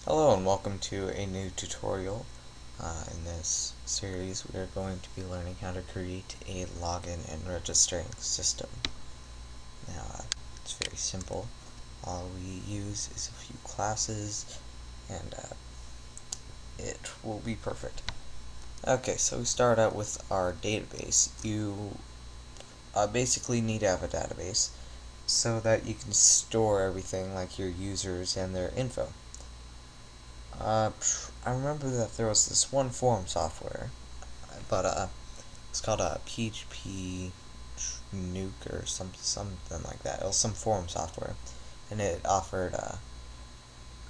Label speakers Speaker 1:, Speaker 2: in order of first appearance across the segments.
Speaker 1: Hello and welcome to a new tutorial. In this series we are going to be learning how to create a login and registering system. Now it's very simple. All we use is a few classes and it will be perfect. Okay, so we start out with our database. You basically need to have a database so that you can store everything like your users and their info. I remember that there was this one form software, but it's called a PHP Nuke or something like that. It was some form software, and it offered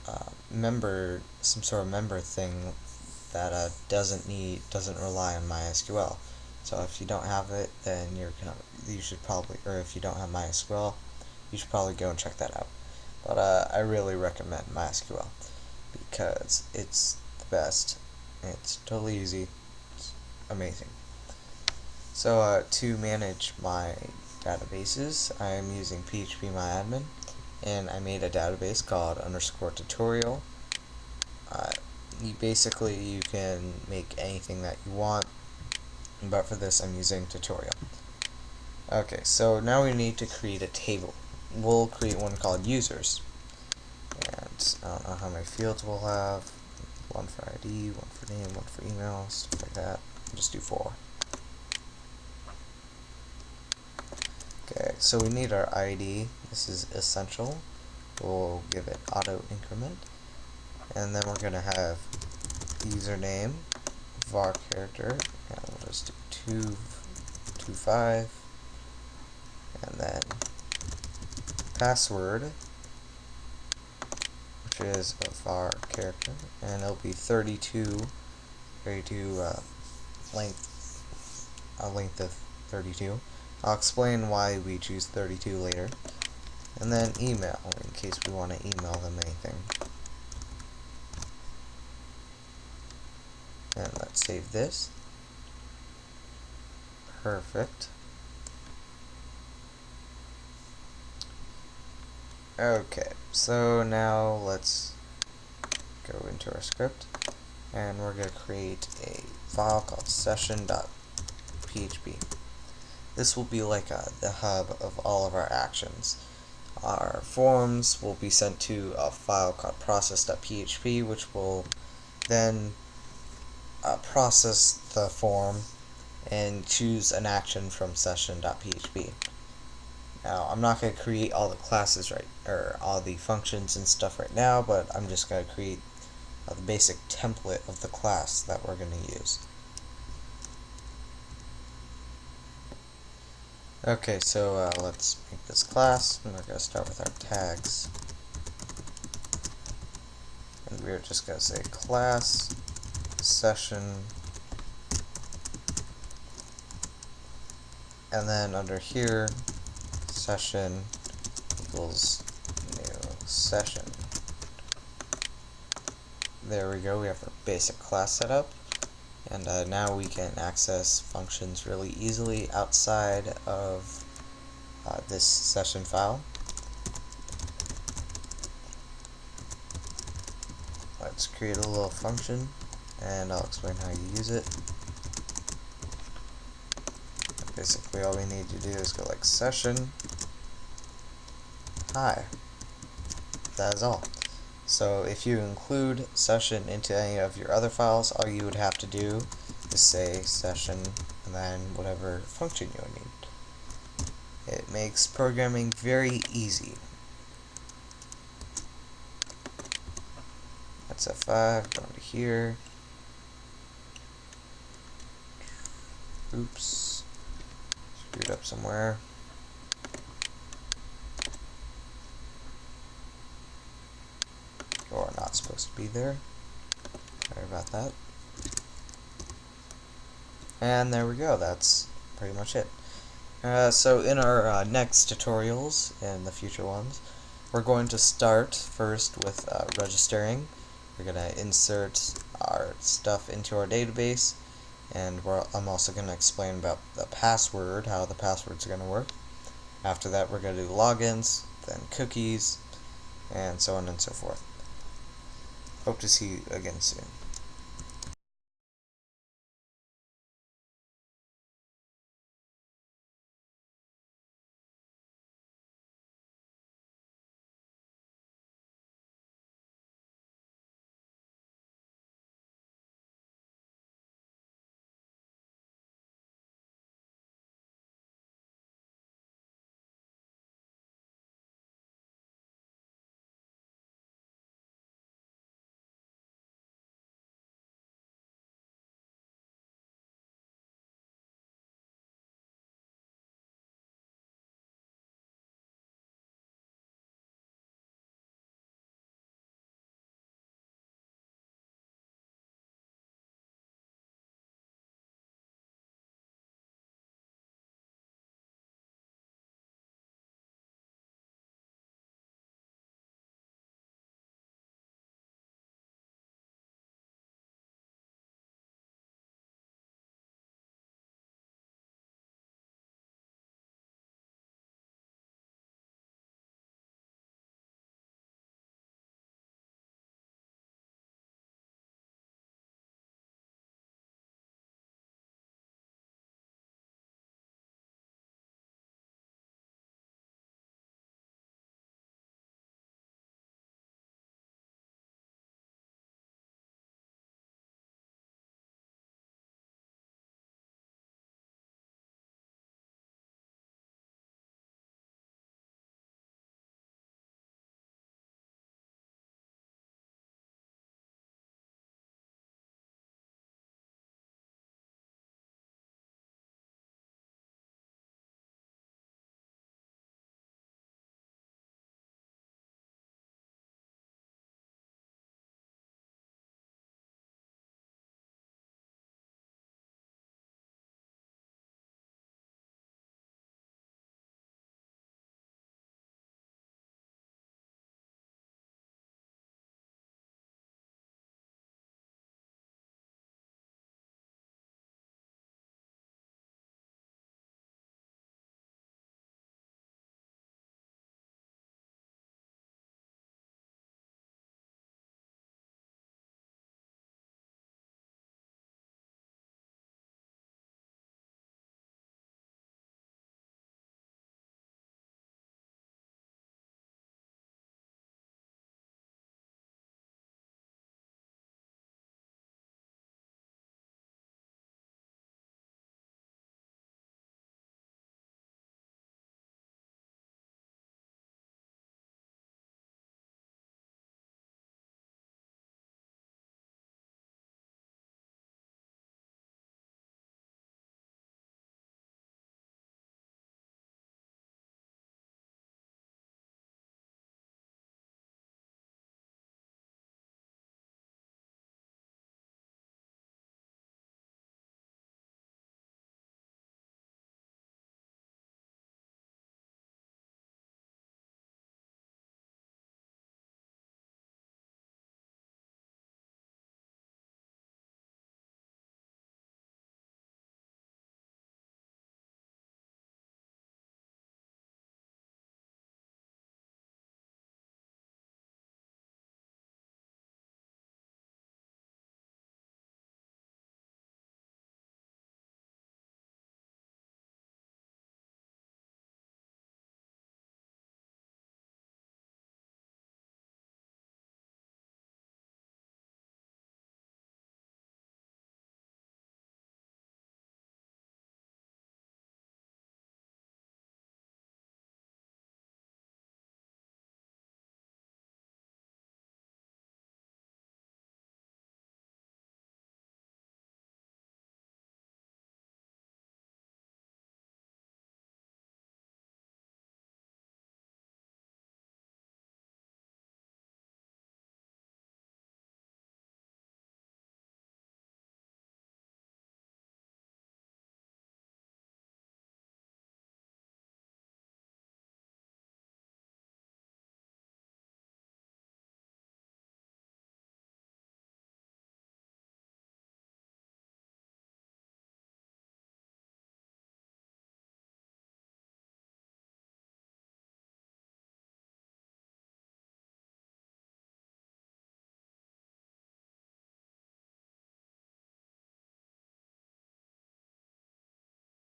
Speaker 1: some sort of member thing that doesn't rely on MySQL. So if you don't have it, then you should probably, or if you don't have MySQL, you should probably go and check that out. But I really recommend MySQL because it's the best. It's totally easy. It's amazing. So to manage my databases, I am using PHPMyAdmin, and I made a database called _tutorial. You can make anything that you want, but for this I'm using tutorial. Okay, so now we need to create a table. We'll create one called users. And I don't know how many fields we'll have. One for ID, one for name, one for email, stuff like that. I'll just do 4. Okay, so we need our ID. This is essential. We'll give it auto increment. And then we're going to have username, var character, and we'll just do 225. And then password, which is a var character, and it'll be 32 length of 32. I'll explain why we choose 32 later. And then email, in case we want to email them anything. And let's save this. Perfect. Okay, so now let's go into our script, and we're going to create a file called session.php. This will be like the hub of all of our actions. Our forms will be sent to a file called process.php, which will then process the form and choose an action from session.php. Now, I'm not going to create all the classes or all the functions and stuff right now, but I'm just going to create the basic template of the class that we're going to use. Okay, so let's make this class, and we're going to start with our tags. And we're just going to say class session, and then under here, session equals new session. There we go, we have our basic class set up, and now we can access functions really easily outside of this session file. Let's create a little function, and I'll explain how you use it. Basically all we need to do is go like session hi. That is all. So if you include session into any of your other files, all you would have to do is say session and then whatever function you would need. It makes programming very easy. That's F5, go into here. Oops. Screwed up somewhere. Or not supposed to be there. Sorry about that. And there we go, that's pretty much it. So in our next tutorials and the future ones, we're going to start first with registering. We're going to insert our stuff into our database, and I'm also going to explain about the password, how the password's going to work. After that we're going to do logins, then cookies, and so on and so forth. hope to see you again soon.